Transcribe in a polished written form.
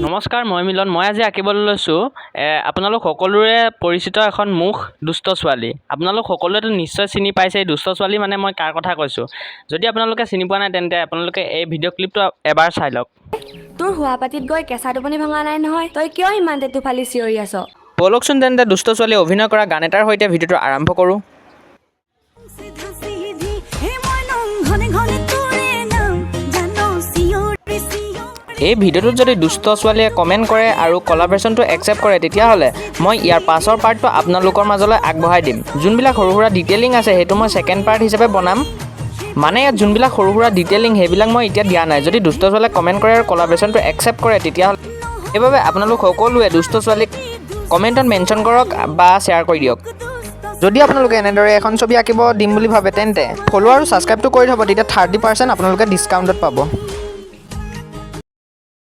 নমস্কাৰ, মই মিলন। মই আজি আঁকিবলৈ লৈছোঁ আপোনালোক সকলোৰে পৰিচিত এখন মুখ দুষ্ট ছোৱালী। আপোনালোক সকলোৱেতো নিশ্চয় চিনি পাইছে এই দুষ্ট ছোৱালী মানে মই কাৰ কথা কৈছোঁ। যদি আপোনালোকে চিনি পোৱা নাই তেন্তে আপোনালোকে এই ভিডিঅ' ক্লিপটো এবাৰ চাই লওক। তোৰ হোৱা পাতিত গৈ কেঁচা টোপনি ভঙা নাই নহয়, তই কিয় ইমান টেটু ফালি চিঞৰি আছ? বলকচোন তেন্তে দুষ্ট ছোৱালীয়ে অভিনয় কৰা গান এটাৰ সৈতে ভিডিঅ'টো আৰম্ভ কৰোঁ। এই ভিডিঅ'টোত যদি দুষ্ট ছোৱালীয়ে কমেণ্ট কৰে আৰু কলাবৰেশ্যনটো একচেপ্ট কৰে তেতিয়াহ'লে মই ইয়াৰ পাছৰ পাৰ্টটো আপোনালোকৰ মাজলৈ আগবঢ়াই দিম। যোনবিলাক সৰু সুৰা ডিটেইলিং আছে সেইটো মই ছেকেণ্ড পাৰ্ট হিচাপে বনাম। মানে ইয়াত যোনবিলাক সৰু সুৰা ডিটেইলিং সেইবিলাক মই এতিয়া দিয়া নাই। যদি দুষ্ট ছোৱালীয়ে কমেণ্ট কৰে আৰু কলাবৰেশ্যনটো একচেপ্ট কৰে তেতিয়াহ'লে সেইবাবে আপোনালোক সকলোৱে দুষ্ট ছোৱালীক কমেণ্টত মেনশ্যন কৰক বা শ্বেয়াৰ কৰি দিয়ক। যদি আপোনালোকে এনেদৰে এখন ছবি আঁকিব দিম বুলি ভাবে তেন্তে ফ'ল' আৰু ছাবস্ক্ৰাইবটো কৰি থ'ব, তেতিয়া 30% আপোনালোকে ডিছকাউণ্টত পাব।